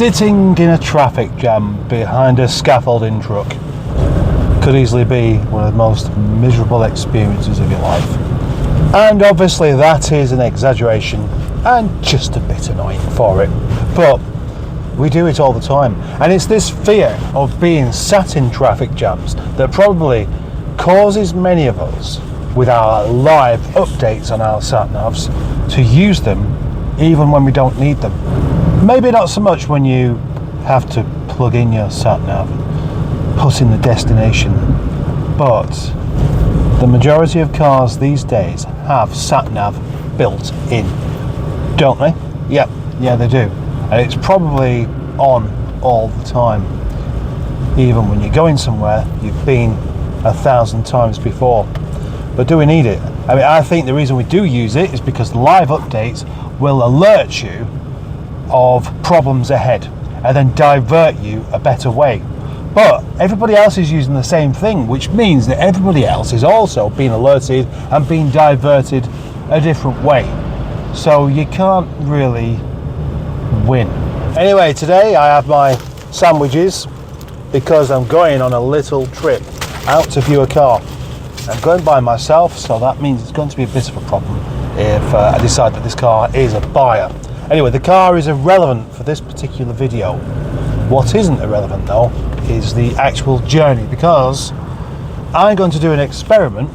Sitting in a traffic jam behind a scaffolding truck could easily be one of the most miserable experiences of your life. And obviously that is an exaggeration and just a bit annoying for it. But we do it all the time. And it's this fear of being sat in traffic jams that probably causes many of us, with our live updates on our SatNavs, to use them even when we don't need them. Maybe not so much when you have to plug in your SatNav, put in the destination, but the majority of cars these days have SatNav built in, don't they? Yeah, they do. And it's probably on all the time, even when you're going somewhere you've been 1,000 times before. But do we need it? I mean, I think the reason we do use it is because live updates will alert you of problems ahead and then divert you a better way. But everybody else is using the same thing, which means that everybody else is also being alerted and being diverted a different way. So you can't really win. Anyway, today I have my sandwiches because I'm going on a little trip out to view a car. I'm going by myself, so that means it's going to be a bit of a problem if I decide that this car is a buyer. Anyway, the car is irrelevant for this particular video. What isn't irrelevant though is the actual journey, because I'm going to do an experiment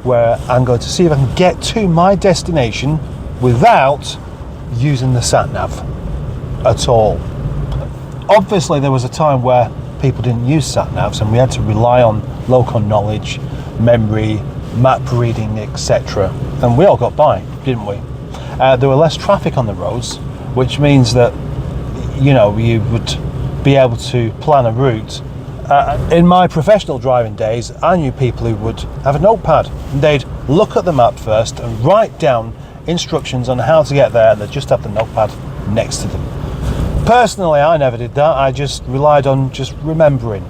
where I'm going to see if I can get to my destination without using the SatNav at all. Obviously there was a time where people didn't use SatNavs and we had to rely on local knowledge, memory, map reading, etc. And we all got by, didn't we? There were less traffic on the roads, which means that, you know, you would be able to plan a route. In my professional driving days, I knew people who would have a notepad and they'd look at the map first and write down instructions on how to get there, and they'd just have the notepad next to them. Personally, I never did that. I just relied on just remembering.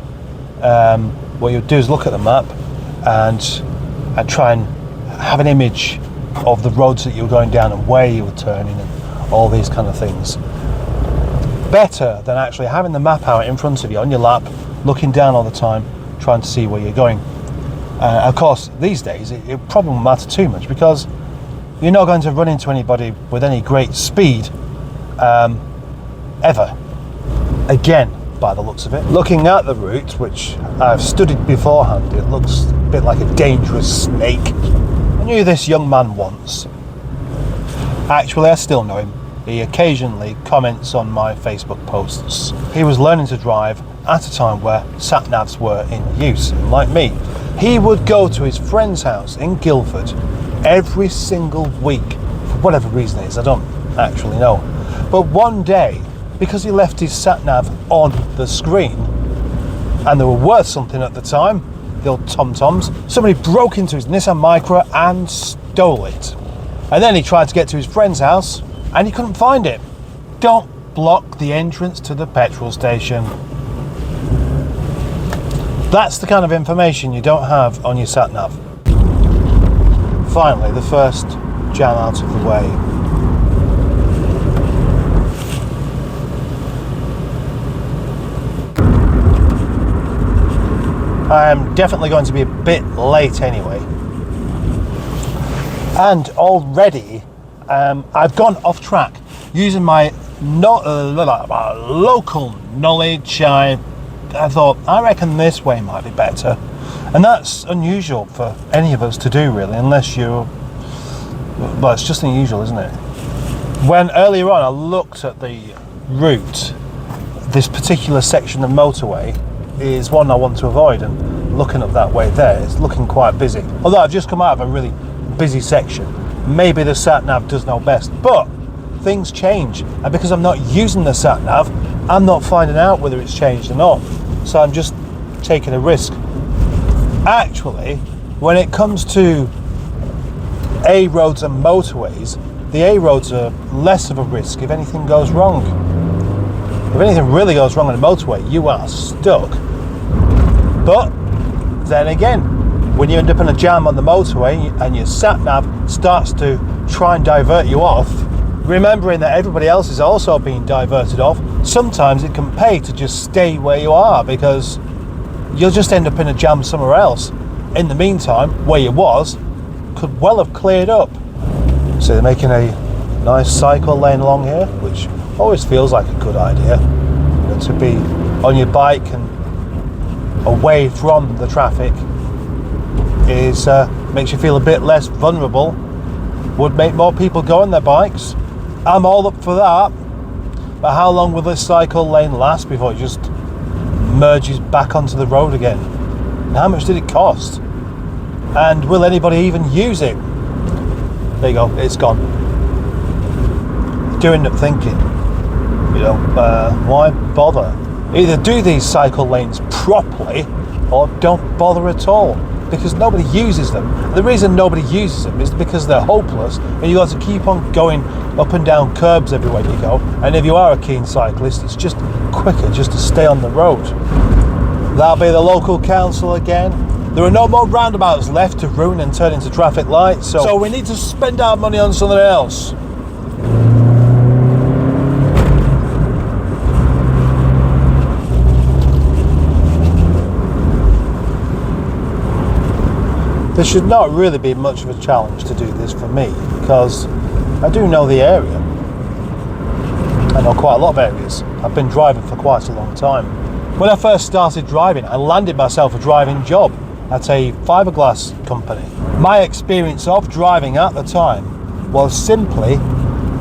What you'd do is look at the map and try and have an image of the roads that you were going down and where you were turning and all these kind of things. Better than actually having the map out in front of you on your lap, looking down all the time, trying to see where you're going. Of course, these days it probably won't matter too much because you're not going to run into anybody with any great speed ever. Again, by the looks of it. Looking at the route, which I've studied beforehand, it looks a bit like a dangerous snake. I knew this young man once. Actually, I still know him. He occasionally comments on my Facebook posts. He was learning to drive at a time where SatNavs were in use. And like me, he would go to his friend's house in Guildford every single week. For whatever reason it is, I don't actually know. But one day, because he left his SatNav on the screen, and they were worth something at the time, the old Tom-Toms, somebody broke into his Nissan Micra and stole it. And then he tried to get to his friend's house and he couldn't find it. Don't block the entrance to the petrol station. That's the kind of information you don't have on your SatNav. Finally, the first jam out of the way. I am definitely going to be a bit late anyway. And already I've gone off track using my local knowledge. I thought, I reckon this way might be better. And that's unusual for any of us to do, really, unless you're... Well, it's just unusual, isn't it? When earlier on I looked at the route, this particular section of motorway is one I want to avoid, and looking up that way there, it's looking quite busy. Although I've just come out of a really busy section. Maybe the SatNav does know best, but things change, and because I'm not using the SatNav, I'm not finding out whether it's changed or not. So I'm just taking a risk. Actually, when it comes to A roads and motorways, the A roads are less of a risk if anything goes wrong. If anything really goes wrong on a motorway, you are stuck. But then again, when you end up in a jam on the motorway and your SatNav starts to try and divert you off, remembering that everybody else is also being diverted off, sometimes it can pay to just stay where you are, because you'll just end up in a jam somewhere else. In the meantime, where you was could well have cleared up. So they're making a nice cycle lane along here, which always feels like a good idea. You know, to be on your bike and away from the traffic is makes you feel a bit less vulnerable. Would make more people go on their bikes. I'm all up for that. But how long will this cycle lane last before it just merges back onto the road again? And how much did it cost? And will anybody even use it? There you go, it's gone. Do end up thinking, you know, why bother? Either do these cycle lanes properly or don't bother at all, because nobody uses them. The reason nobody uses them is because they're hopeless, and you've got to keep on going up and down curbs everywhere you go. And if you are a keen cyclist, it's just quicker just to stay on the road. That'll be the local council again. There are no more roundabouts left to ruin and turn into traffic lights, so we need to spend our money on something else. There should not really be much of a challenge to do this for me, because I do know the area. I know quite a lot of areas. I've been driving for quite a long time. When I first started driving, I landed myself a driving job at a fiberglass company. My experience of driving at the time was simply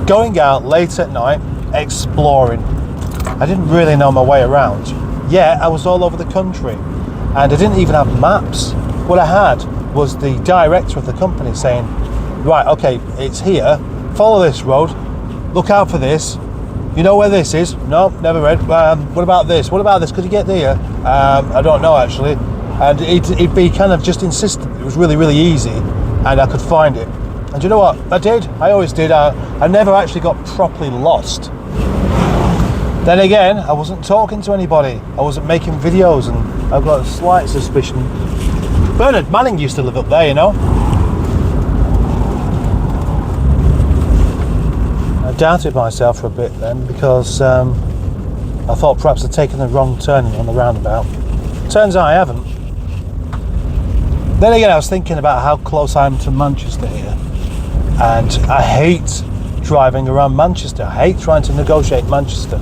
going out late at night, exploring. I didn't really know my way around. Yeah, I was all over the country, and I didn't even have maps. What I had was the director of the company saying, right, okay, it's here, follow this road, look out for this, you know where this is? No, never read. What about this? What about this? Could you get there? I don't know actually. And he'd be kind of just insistent. It was really, really easy, and I could find it. And you know what? I did. I always did. I never actually got properly lost. Then again, I wasn't talking to anybody. I wasn't making videos, and I've got a slight suspicion Bernard Manning used to live up there, you know. I doubted myself for a bit then, because I thought perhaps I'd taken the wrong turning on the roundabout. Turns out I haven't. Then again, I was thinking about how close I am to Manchester here, and I hate driving around Manchester. I hate trying to negotiate Manchester.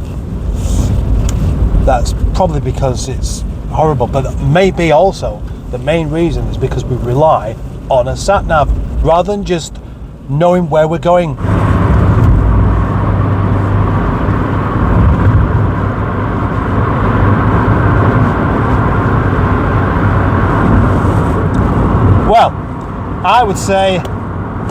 That's probably because it's horrible, but maybe also the main reason is because we rely on a SatNav rather than just knowing where we're going. Well, I would say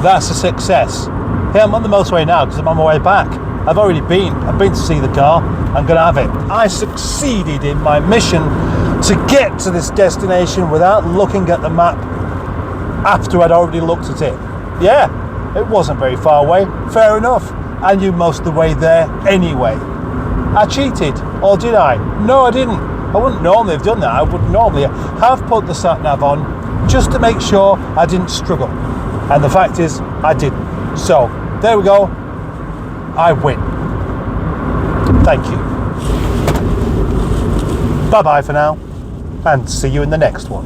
that's a success. Yeah, I'm on the motorway now because I'm on my way back. I've already been. I've been to see the car. I'm going to have it. I succeeded in my mission to get to this destination without looking at the map after I'd already looked at it. Yeah, it wasn't very far away. Fair enough. I knew most of the way there anyway. I cheated, or did I? No, I didn't. I wouldn't normally have done that. I would normally have put the SatNav on just to make sure I didn't struggle. And the fact is, I didn't. So, there we go. I win. Thank you. Bye-bye for now, and see you in the next one.